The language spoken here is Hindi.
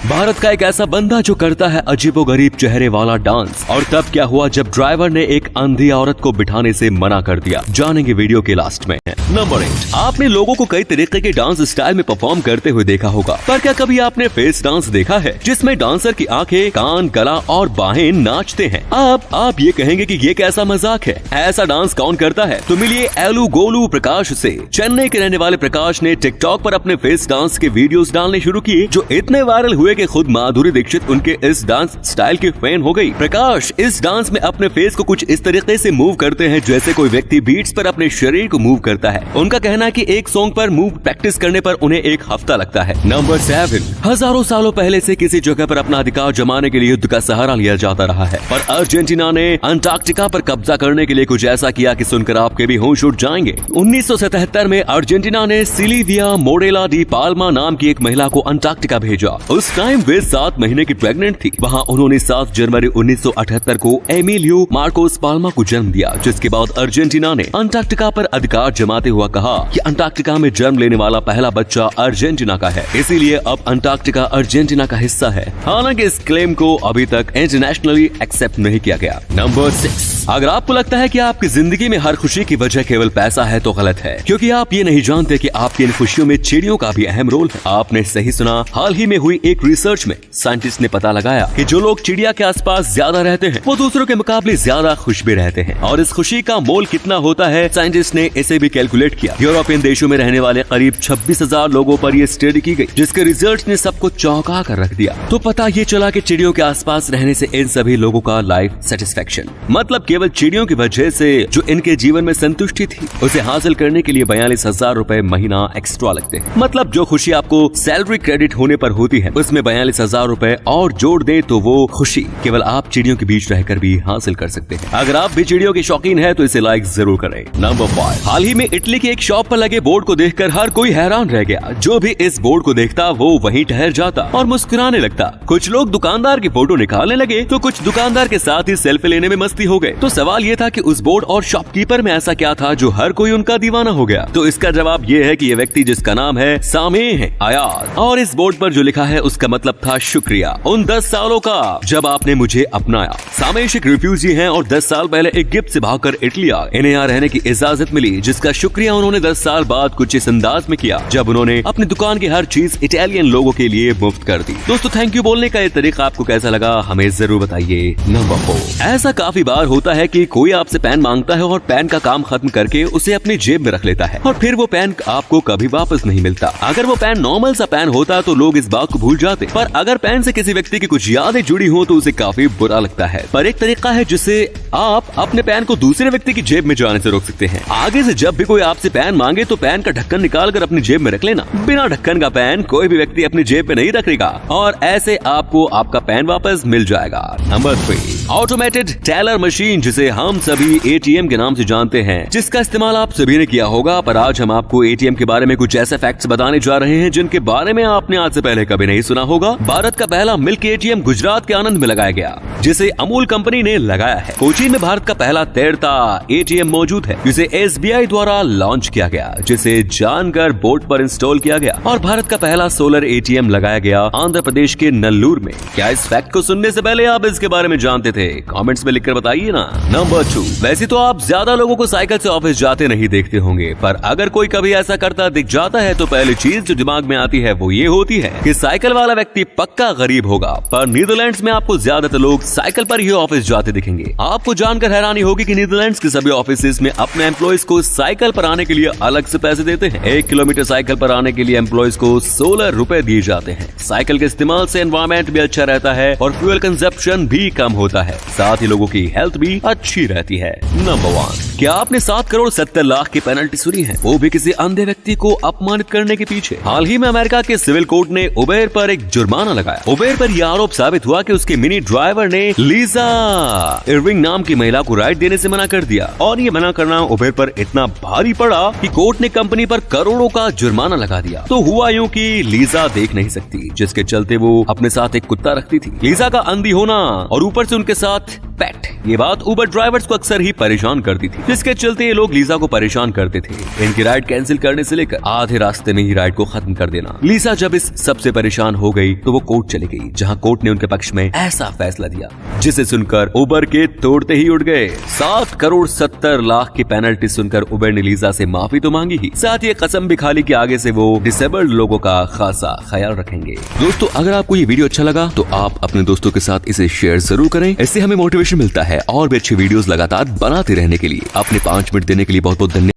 भारत का एक ऐसा बंदा जो करता है अजीबोगरीब चेहरे वाला डांस। और तब क्या हुआ जब ड्राइवर ने एक अंधी औरत को बिठाने से मना कर दिया, जानेंगे वीडियो के लास्ट में। नंबर 8, आपने लोगों को कई तरीके के डांस स्टाइल में परफॉर्म करते हुए देखा होगा, पर क्या कभी आपने फेस डांस देखा है जिसमें डांसर की आंखें, कान, गला और बाहें नाचते हैं? अब आप ये कहेंगे कि ये कैसा मजाक है, ऐसा डांस कौन करता है? तो मिलिए एलू गोलू प्रकाश से। चेन्नई के रहने वाले प्रकाश ने टिकटॉक पर अपने फेस डांस के वीडियोस डालने शुरू किए, जो इतने वायरल हुए कि खुद माधुरी दीक्षित उनके इस डांस स्टाइल की फैन हो गई। प्रकाश इस डांस में अपने फेस को कुछ इस तरीके से मूव करते हैं जैसे कोई व्यक्ति बीट्स पर अपने शरीर को मूव करता है। उनका कहना है कि एक सॉन्ग पर मूव प्रैक्टिस करने पर उन्हें एक हफ्ता लगता है। नंबर 7, हजारों सालों पहले से किसी जगह पर अपना अधिकार जमाने के लिए युद्ध का सहारा लिया जाता रहा है, पर अर्जेंटीना ने अंटार्कटिका पर कब्जा करने के लिए कुछ ऐसा किया कि सुनकर आपके भी होश उड़ जाएंगे। 1977 में अर्जेंटीना ने सिल्विया मोरेला डी पाल्मा नाम की एक महिला को अंटार्कटिका भेजा। उस टाइम वे 7 महीने की प्रेग्नेंट थी। वहाँ उन्होंने 7 जनवरी 1978 को एमिलियो मार्कोस पाल्मा को जन्म दिया, जिसके बाद अर्जेंटीना ने अंटार्कटिका पर अधिकार जमाते हुआ कहा कि अंटार्कटिका में जन्म लेने वाला पहला बच्चा अर्जेंटीना का है, इसीलिए अब अंटार्कटिका अर्जेंटीना का हिस्सा है। हालांकि इस क्लेम को अभी तक इंटरनेशनली एक्सेप्ट नहीं किया गया। नंबर 6, अगर आपको लगता है कि आपकी जिंदगी में हर खुशी की वजह केवल पैसा है तो गलत है, क्योंकि आप ये नहीं जानते कि आपकी इन खुशियों में चिड़ियों का भी अहम रोल है। आपने सही सुना, हाल ही में हुई एक रिसर्च में साइंटिस्ट ने पता लगाया कि जो लोग चिड़िया के आसपास ज्यादा रहते हैं वो दूसरों के मुकाबले ज्यादा खुश भी रहते हैं। और इस खुशी का मोल कितना होता है, साइंटिस्ट ने इसे भी कैलकुलेट किया। यूरोपियन देशों में रहने वाले करीब 26,000 लोगों पर यह स्टडी की गई, जिसके रिजल्ट ने सबको चौंका कर रख दिया। तो पता ये चला कि चिड़ियों के आसपास रहने से इन सभी लोगों का लाइफ सेटिस्फेक्शन, मतलब केवल चिड़ियों की वजह से जो इनके जीवन में संतुष्टि थी, उसे हासिल करने के लिए 42,000 रुपए महीना एक्स्ट्रा लगते हैं। मतलब जो खुशी आपको सैलरी क्रेडिट होने पर होती है, उसमें 42,000 रुपए और जोड़ दे तो वो खुशी केवल आप चिड़ियों के बीच रहकर भी हासिल कर सकते हैं। अगर आप भी चिड़ियों के शौकीन है तो इसे लाइक जरूर करें। नंबर 5, हाल ही में इटली की एक शॉप पर लगे बोर्ड को देखकर हर कोई हैरान रह गया। जो भी इस बोर्ड को देखता वो वहीं ठहर जाता और मुस्कुराने लगता। कुछ लोग दुकानदार की फोटो निकालने लगे तो कुछ दुकानदार के साथ ही सेल्फी लेने में मस्ती हो गए। तो सवाल ये था कि उस बोर्ड और शॉपकीपर में ऐसा क्या था जो हर कोई उनका दीवाना हो गया? तो इसका जवाब ये है कि ये व्यक्ति जिसका नाम है सामे है आयात, और इस बोर्ड पर जो लिखा है उसका मतलब था शुक्रिया उन 10 सालों का जब आपने मुझे अपनाया। सामेश एक रिफ्यूजी हैं और 10 साल पहले एक गिफ्ट से भागकर इटली आए। इन्हें यहाँ रहने की इजाजत मिली, जिसका शुक्रिया उन्होंने 10 साल बाद कुछ इस अंदाज में किया जब उन्होंने अपनी दुकान की हर चीज इटालियन लोगों के लिए मुफ्त कर दी। दोस्तों, थैंक यू बोलने का ये तरीका आपको कैसा लगा हमें जरूर बताइए। नंबर 4, ऐसा काफी बार होता है कि कोई आपसे पेन मांगता है और पेन का काम खत्म करके उसे अपनी जेब में रख लेता है और फिर वो पेन आपको कभी वापस नहीं मिलता। अगर वो पेन नॉर्मल सा पेन होता तो लोग इस बात को भूल जाते, पर अगर पेन से किसी व्यक्ति की कुछ यादें जुड़ी हो तो उसे काफी बुरा लगता है। पर एक तरीका है जिससे आप अपने पेन को दूसरे व्यक्ति की जेब में जाने से रोक सकते हैं। आगे से जब भी कोई आपसे पेन मांगे तो पेन का ढक्कन निकाल कर अपनी जेब में रख लेना। बिना ढक्कन का पेन कोई भी व्यक्ति अपनी जेब में नहीं रखेगा और ऐसे आपको आपका पेन वापस मिल जाएगा। नंबर 3, ऑटोमेटेड टेलर मशीन, जिसे हम सभी एटीएम के नाम से जानते हैं, जिसका इस्तेमाल आप सभी ने किया होगा। पर आज हम आपको एटीएम के बारे में कुछ ऐसे फैक्ट्स बताने जा रहे हैं जिनके बारे में आपने आज से पहले कभी नहीं सुना होगा। भारत का पहला मिल्क एटीएम गुजरात के आनंद में लगाया गया, जिसे अमूल कंपनी ने लगाया है। कोचीन में भारत का पहला तैरता एटीएम मौजूद है, जिसे एसबीआई द्वारा लॉन्च किया गया, जिसे जानकर बोट पर इंस्टॉल किया गया। और भारत का पहला सोलर एटीएम लगाया गया आंध्र प्रदेश के नल्लूर में। क्या इस फैक्ट को सुनने से पहले आप इसके बारे में जानते थे? कमेंट्स में लिखकर बताइए ना। नंबर 2, वैसे तो आप ज्यादा लोगों को साइकिल से ऑफिस जाते नहीं देखते होंगे, पर अगर कोई कभी ऐसा करता दिख जाता है तो पहली चीज जो दिमाग में आती है वो ये होती है कि साइकिल वाला व्यक्ति पक्का गरीब होगा। पर नीदरलैंड्स में आपको ज्यादातर लोग साइकिल पर ही ऑफिस जाते दिखेंगे। आपको जानकर हैरानी होगी कि नीदरलैंड्स के सभी ऑफिस में अपने एम्प्लॉइज को साइकिल पर आने के लिए अलग से पैसे देते हैं। 1 किलोमीटर साइकिल पर आने के लिए एम्प्लॉइज को 16 रुपए दिए जाते हैं। साइकिल के इस्तेमाल से एनवायरमेंट भी अच्छा रहता है और फ्यूल कंजप्शन भी कम होता है, साथ ही लोगों की हेल्थ भी अच्छी रहती है। नंबर 1, क्या आपने 7 करोड़ 70 लाख की पेनल्टी सुनी है, वो भी किसी अंधे व्यक्ति को अपमानित करने के पीछे? हाल ही में अमेरिका के सिविल कोर्ट ने उबेर पर एक जुर्माना लगाया। उबेर पर यह आरोप साबित हुआ कि उसके मिनी ड्राइवर ने लीजा इरविंग नाम की महिला को राइड देने से मना कर दिया, और ये मना करना उबेर पर इतना भारी पड़ा कि कोर्ट ने कंपनी पर करोड़ों का जुर्माना लगा दिया। तो हुआ यूं कि लीजा देख नहीं सकती, जिसके चलते वो अपने साथ एक कुत्ता रखती थी। लीजा का अंधी होना और ऊपर से उनके साथ पेट। ये बात उबर ड्राइवर्स को अक्सर ही परेशान करती थी, जिसके चलते ये लोग लीजा को परेशान करते थे, इनकी राइड कैंसिल करने से लेकर आधे रास्ते में ही राइड को खत्म कर देना। लीजा जब इस सबसे परेशान हो गई तो वो कोर्ट चली गई, जहां कोर्ट ने उनके पक्ष में ऐसा फैसला दिया जिसे सुनकर उबर के तोड़ते ही उड़ गए। 7,70,00,000 की पेनल्टी सुनकर उबर ने लीजा से माफी तो मांगी ही, साथ ही कसम भी खा ली कि आगे से वो डिसेबल्ड लोगों का खासा ख्याल रखेंगे। दोस्तों, अगर आपको ये वीडियो अच्छा लगा तो आप अपने दोस्तों के साथ इसे शेयर जरूर करें, इससे हमें मोटिवेशन मिलता है और भी अच्छी वीडियोस लगातार बनाते रहने के लिए। अपने 5 मिनट देने के लिए बहुत बहुत धन्यवाद।